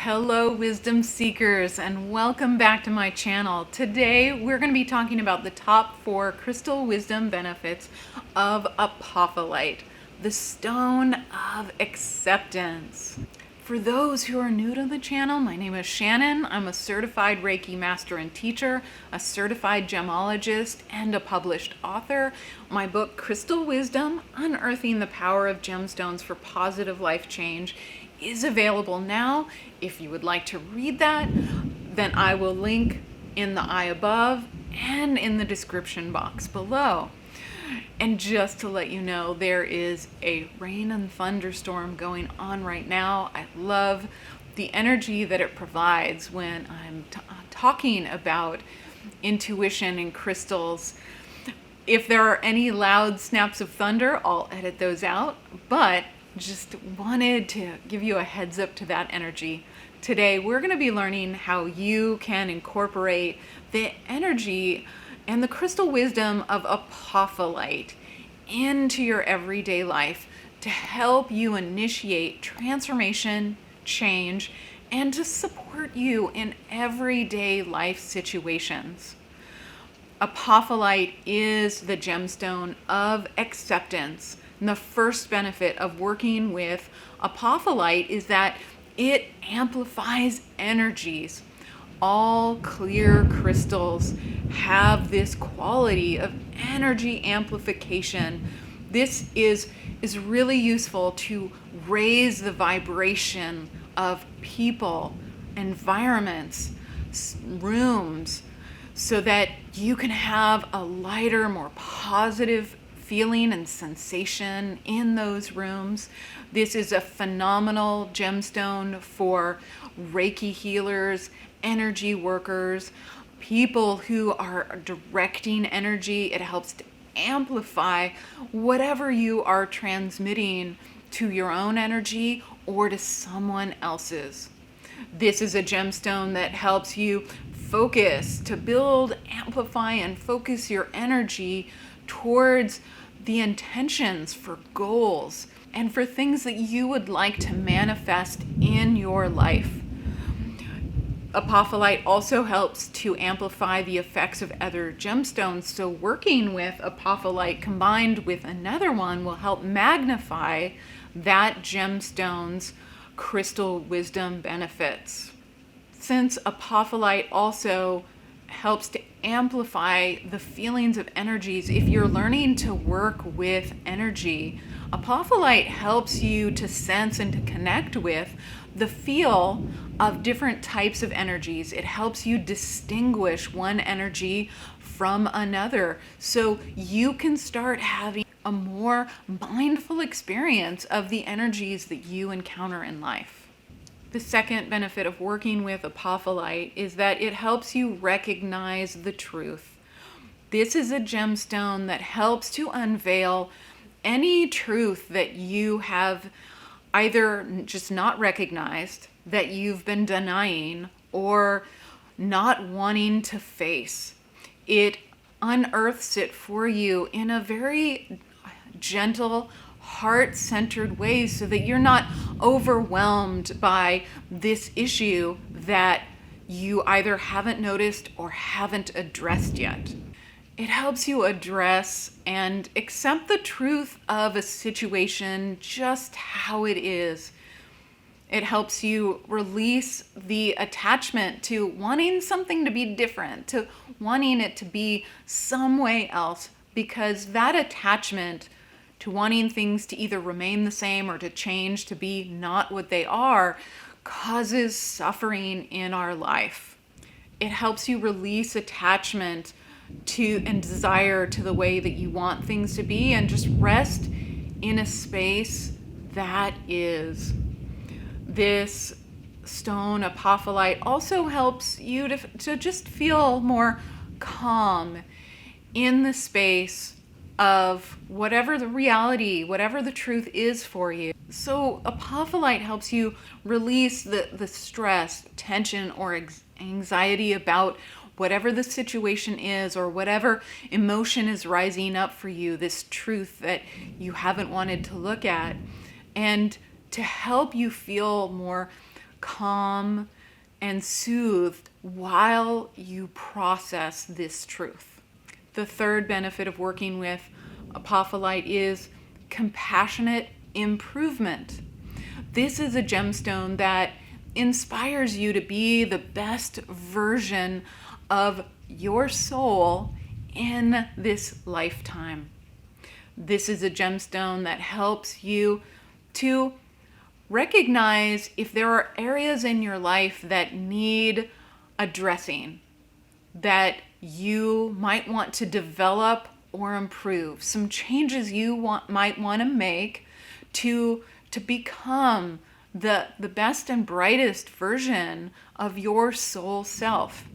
Hello, wisdom seekers, and welcome back to my channel. Today, we're going to be talking about the top 4 crystal wisdom benefits of Apophyllite, the stone of acceptance. For those who are new to the channel, my name is Shannon. I'm a certified Reiki master and teacher, a certified gemologist, and a published author. My book, Crystal Wisdom: Unearthing the Power of Gemstones for Positive Life Change, is available now. If you would like to read that, then I will link in the eye above and in the description box below. And just to let you know, there is a rain and thunderstorm going on right now. I love the energy that it provides when I'm talking about intuition and crystals. If there are any loud snaps of thunder, I'll edit those out, but just wanted to give you a heads up to that energy. Today, we're going to be learning how you can incorporate the energy and the crystal wisdom of Apophyllite into your everyday life to help you initiate transformation, change, and to support you in everyday life situations. Apophyllite is the gemstone of acceptance. And the first benefit of working with Apophyllite is that it amplifies energies. All clear crystals have this quality of energy amplification. This is really useful to raise the vibration of people, environments, rooms, so that you can have a lighter, more positive feeling and sensation in those rooms. This is a phenomenal gemstone for Reiki healers, energy workers, people who are directing energy. It helps to amplify whatever you are transmitting to your own energy or to someone else's. This is a gemstone that helps you focus, to build, amplify, and focus your energy towards the intentions for goals and for things that you would like to manifest in your life. Apophyllite also helps to amplify the effects of other gemstones, so working with Apophyllite combined with another one will help magnify that gemstone's crystal wisdom benefits. Since Apophyllite also helps to amplify the feelings of energies, if you're learning to work with energy, Apophyllite helps you to sense and to connect with the feel of different types of energies. It helps you distinguish one energy from another, so you can start having a more mindful experience of the energies that you encounter in life. The second benefit of working with Apophyllite is that it helps you recognize the truth. This is a gemstone that helps to unveil any truth that you have either just not recognized, that you've been denying, or not wanting to face. It unearths it for you in a very gentle, heart-centered way so that you're not overwhelmed by this issue that you either haven't noticed or haven't addressed yet. It helps you address and accept the truth of a situation just how it is. It helps you release the attachment to wanting something to be different, to wanting it to be some way else, because that attachment to wanting things to either remain the same or to change to be not what they are causes suffering in our life. It helps you release attachment to and desire to the way that you want things to be and just rest in a space that is. This stone, Apophyllite, also helps you to just feel more calm in the space of whatever the reality, whatever the truth is for you. So Apophyllite helps you release the stress, tension, or anxiety about whatever the situation is or whatever emotion is rising up for you, this truth that you haven't wanted to look at, and to help you feel more calm, and soothed while you process this truth. The third benefit of working with Apophyllite is compassionate improvement. This is a gemstone that inspires you to be the best version of your soul in this lifetime. This is a gemstone that helps you to recognize if there are areas in your life that need addressing, that you might want to develop or improve, some changes you might want to make to become the best and brightest version of your soul self.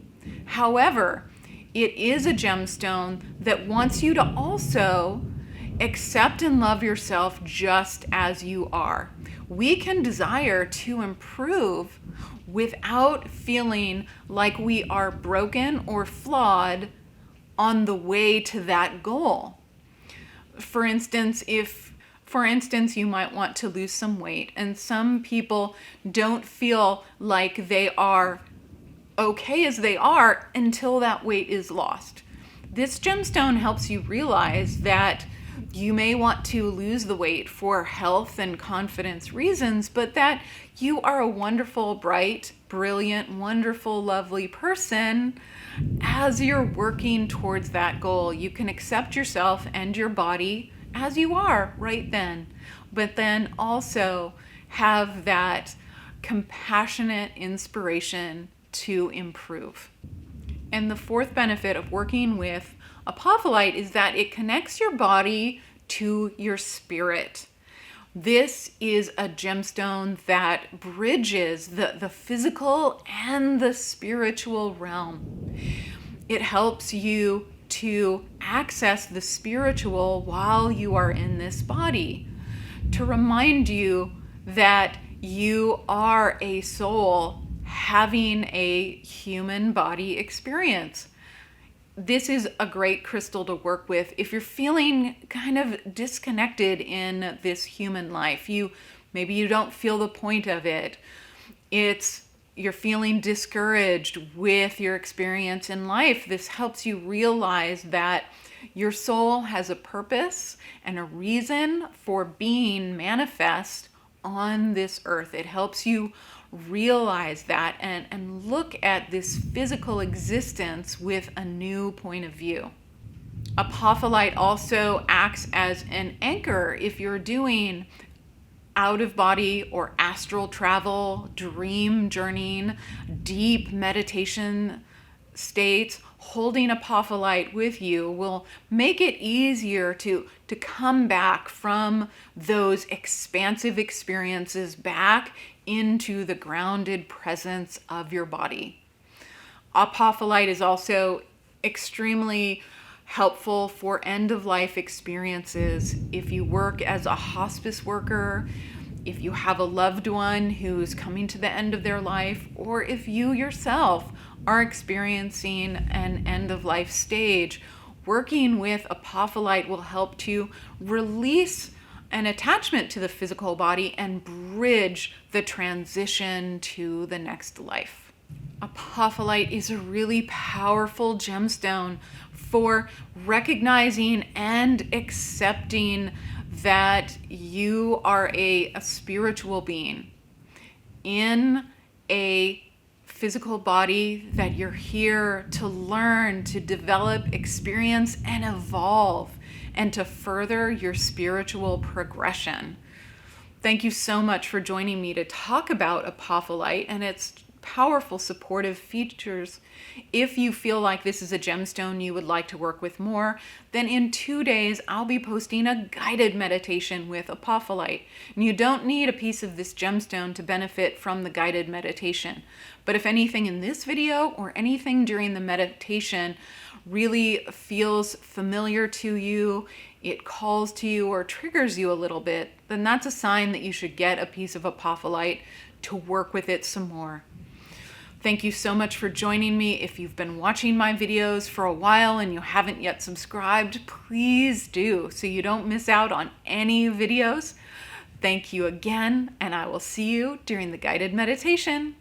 However, it is a gemstone that wants you to also accept and love yourself just as you are. We can desire to improve without feeling like we are broken or flawed on the way to that goal. For instance, you might want to lose some weight, and some people don't feel like they are okay as they are until that weight is lost. This gemstone helps you realize that you may want to lose the weight for health and confidence reasons, but that you are a wonderful, bright, brilliant, wonderful, lovely person as you're working towards that goal. You can accept yourself and your body as you are right then, but then also have that compassionate inspiration to improve. And the fourth benefit of working with Apophyllite is that it connects your body to your spirit. This is a gemstone that bridges the physical and the spiritual realm. It helps you to access the spiritual while you are in this body, to remind you that you are a soul having a human body experience. This is a great crystal to work with if you're feeling kind of disconnected in this human life. Maybe you don't feel the point of it. You're feeling discouraged with your experience in life. This helps you realize that your soul has a purpose and a reason for being manifest on this earth. It helps you realize that and look at this physical existence with a new point of view. Apophyllite also acts as an anchor if you're doing out-of-body or astral travel, dream journeying, deep meditation states. Holding Apophyllite with you will make it easier to come back from those expansive experiences back into the grounded presence of your body. Apophyllite is also extremely helpful for end-of-life experiences. If you work as a hospice worker, if you have a loved one who's coming to the end of their life, or if you yourself are experiencing an end-of-life stage, working with Apophyllite will help to release an attachment to the physical body and bridge the transition to the next life. Apophyllite is a really powerful gemstone for recognizing and accepting that you are a spiritual being in a physical body, that you're here to learn, to develop, experience, and evolve, and to further your spiritual progression. Thank you so much for joining me to talk about Apophyllite and its powerful supportive features. If you feel like this is a gemstone you would like to work with more, then in 2 days I'll be posting a guided meditation with Apophyllite. And you don't need a piece of this gemstone to benefit from the guided meditation. But if anything in this video or anything during the meditation really feels familiar to you, it calls to you or triggers you a little bit, then that's a sign that you should get a piece of Apophyllite to work with it some more. Thank you so much for joining me. If you've been watching my videos for a while and you haven't yet subscribed, please do so you don't miss out on any videos. Thank you again, and I will see you during the guided meditation.